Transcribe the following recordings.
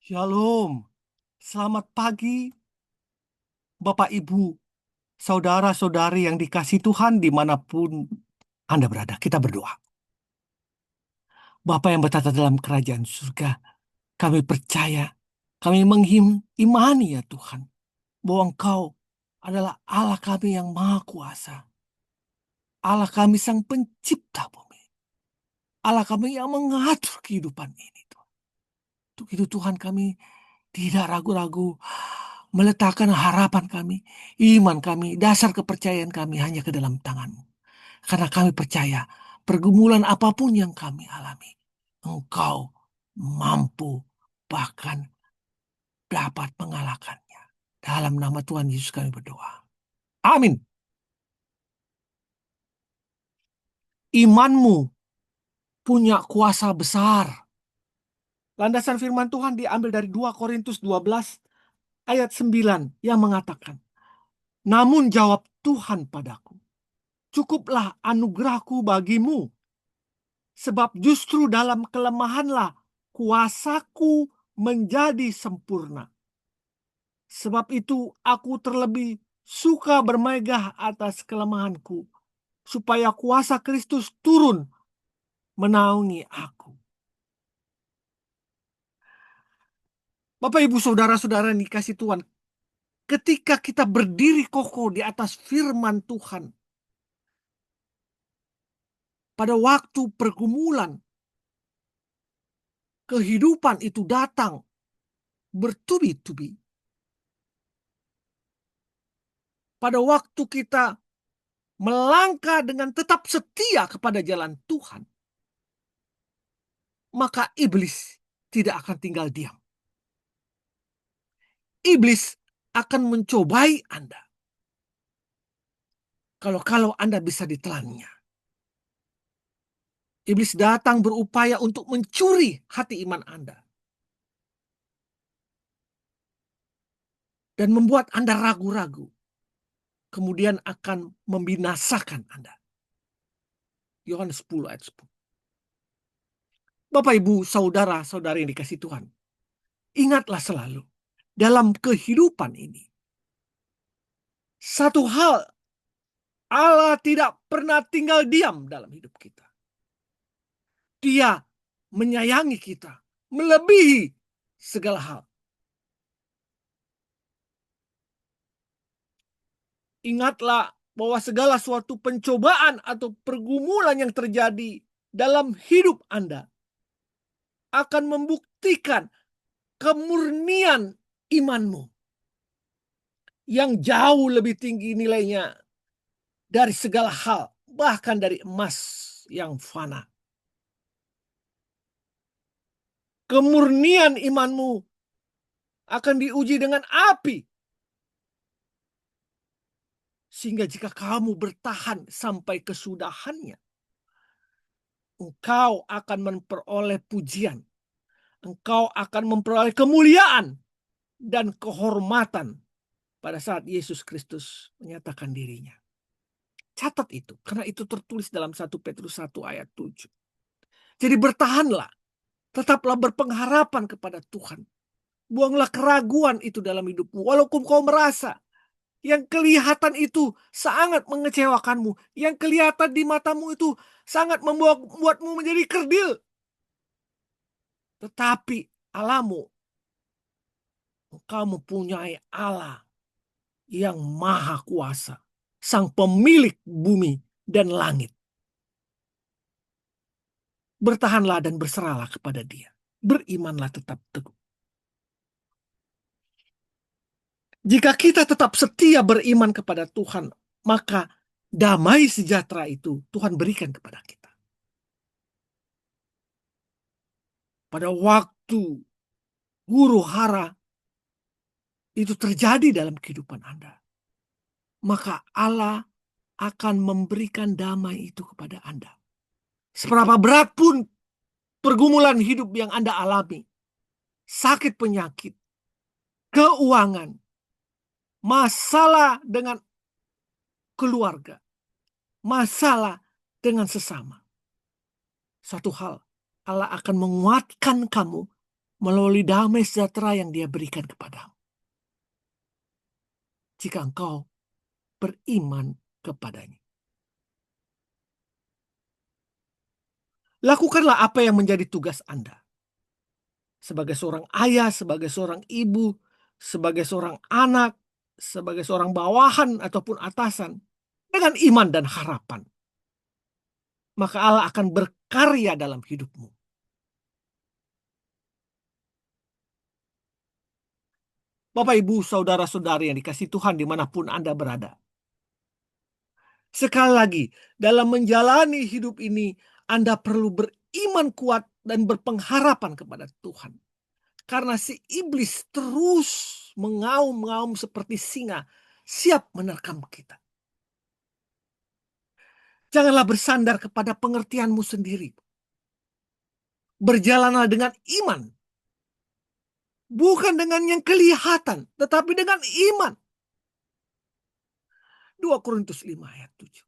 Shalom, selamat pagi Bapak Ibu, saudara-saudari yang dikasih Tuhan dimanapun Anda berada. Kita berdoa. Bapa yang bertata dalam kerajaan surga, kami percaya, kami mengimani ya Tuhan, bahwa Engkau adalah Allah kami yang Maha Kuasa. Allah kami Sang Pencipta bumi. Allah kami yang mengatur kehidupan ini, Tuhan. Untuk itu Tuhan kami tidak ragu-ragu meletakkan harapan kami, iman kami, dasar kepercayaan kami hanya ke dalam tangan-Mu. Karena kami percaya pergumulan apapun yang kami alami, Engkau mampu bahkan dapat mengalahkannya. Dalam nama Tuhan Yesus kami berdoa. Amin. Imanmu punya kuasa besar. Landasan firman Tuhan diambil dari 2 Korintus 12 ayat 9 yang mengatakan, namun jawab Tuhan padaku, cukuplah anugerahku bagimu, sebab justru dalam kelemahanlah kuasaku menjadi sempurna. Sebab itu aku terlebih suka bermegah atas kelemahanku, supaya kuasa Kristus turun menaungi aku. Bapak Ibu Saudara-saudara yang dikasih Tuhan, ketika kita berdiri kokoh di atas firman Tuhan, pada waktu pergumulan, kehidupan itu datang bertubi-tubi. Pada waktu kita melangkah dengan tetap setia kepada jalan Tuhan, maka iblis tidak akan tinggal diam. Iblis akan mencobai Anda. Kalau Anda bisa ditelannya. Iblis datang berupaya untuk mencuri hati iman Anda. Dan membuat Anda ragu-ragu. Kemudian akan membinasakan Anda. Yohanes 10 ayat 10. Bapak, Ibu, saudara-saudari yang dikasih Tuhan. Ingatlah selalu. Dalam kehidupan ini. Satu hal. Allah tidak pernah tinggal diam dalam hidup kita. Dia menyayangi kita. Melebihi segala hal. Ingatlah bahwa segala suatu pencobaan atau pergumulan yang terjadi dalam hidup Anda akan membuktikan kemurnian imanmu yang jauh lebih tinggi nilainya dari segala hal, bahkan dari emas yang fana. Kemurnian imanmu akan diuji dengan api. Sehingga jika kamu bertahan sampai kesudahannya, engkau akan memperoleh pujian. Engkau akan memperoleh kemuliaan dan kehormatan pada saat Yesus Kristus menyatakan dirinya. Catat itu, karena itu tertulis dalam 1 Petrus 1 ayat 7. Jadi bertahanlah, tetaplah berpengharapan kepada Tuhan. Buanglah keraguan itu dalam hidupmu, walaupun kau merasa yang kelihatan itu sangat mengecewakanmu, yang kelihatan di matamu itu sangat membuatmu menjadi kerdil. Tetapi Allahmu, engkau mempunyai Allah yang maha kuasa, sang pemilik bumi dan langit. Bertahanlah dan berserahlah kepada Dia. Berimanlah tetap teguh. Jika kita tetap setia beriman kepada Tuhan, maka damai sejahtera itu Tuhan berikan kepada kita. Pada waktu huru hara itu terjadi dalam kehidupan Anda, maka Allah akan memberikan damai itu kepada Anda. Seberapa berat pun pergumulan hidup yang Anda alami, sakit penyakit, keuangan, masalah dengan keluarga, masalah dengan sesama. Satu hal, Allah akan menguatkan kamu melalui damai sejahtera yang Dia berikan kepadamu. Jika engkau beriman kepadanya. Lakukanlah apa yang menjadi tugas Anda. Sebagai seorang ayah, sebagai seorang ibu, sebagai seorang anak, sebagai seorang bawahan ataupun atasan. Dengan iman dan harapan. Maka Allah akan berkarya dalam hidupmu. Bapak, Ibu, saudara-saudari yang dikasihi Tuhan dimanapun Anda berada. Sekali lagi, dalam menjalani hidup ini, Anda perlu beriman kuat dan berpengharapan kepada Tuhan. Karena si iblis terus mengaum-ngaum seperti singa, siap menerkam kita. Janganlah bersandar kepada pengertianmu sendiri. Berjalanlah dengan iman. Bukan dengan yang kelihatan, tetapi dengan iman. 2 Korintus 5 ayat 7.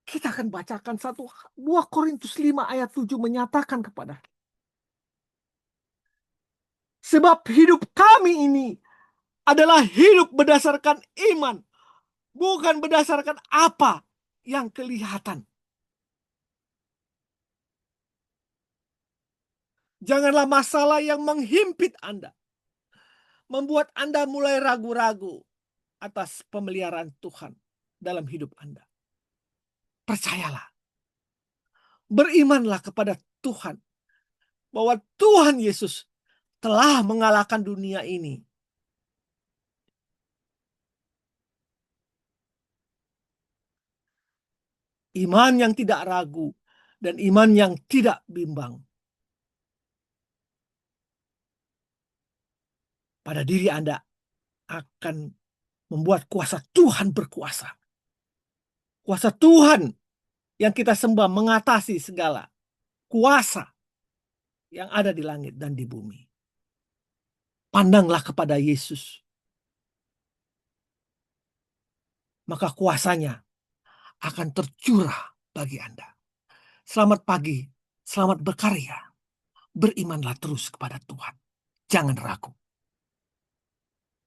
Kita akan bacakan 2 Korintus 5 ayat 7 menyatakan kepada. Sebab hidup kami ini adalah hidup berdasarkan iman. Bukan berdasarkan apa yang kelihatan. Janganlah masalah yang menghimpit Anda. Membuat Anda mulai ragu-ragu atas pemeliharaan Tuhan dalam hidup Anda. Percayalah. Berimanlah kepada Tuhan. Bahwa Tuhan Yesus telah mengalahkan dunia ini. Iman yang tidak ragu dan iman yang tidak bimbang pada diri Anda akan membuat kuasa Tuhan berkuasa. Kuasa Tuhan yang kita sembah mengatasi segala kuasa yang ada di langit dan di bumi. Pandanglah kepada Yesus. Maka kuasanya akan tercurah bagi Anda. Selamat pagi, selamat berkarya. Berimanlah terus kepada Tuhan. Jangan ragu.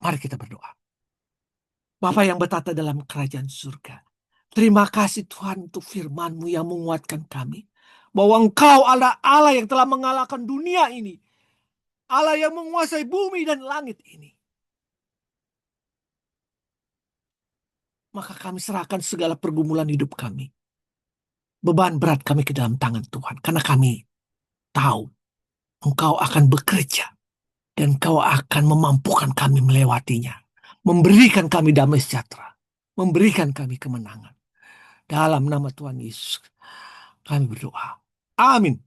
Mari kita berdoa. Bapa yang bertata dalam kerajaan surga. Terima kasih Tuhan untuk firman-Mu yang menguatkan kami. Bahwa Engkau adalah Allah yang telah mengalahkan dunia ini. Allah yang menguasai bumi dan langit ini. Maka kami serahkan segala pergumulan hidup kami. Beban berat kami ke dalam tangan Tuhan. Karena kami tahu Engkau akan bekerja. Dan Engkau akan memampukan kami melewatinya. Memberikan kami damai sejahtera. Memberikan kami kemenangan. Dalam nama Tuhan Yesus kami berdoa. Amin.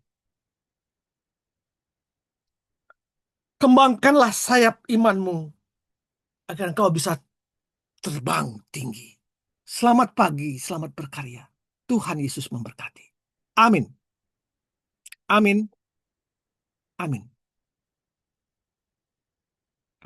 Kembangkanlah sayap imanmu agar engkau bisa terbang tinggi. Selamat pagi, selamat berkarya. Tuhan Yesus memberkati. Amin. Amin. Amin.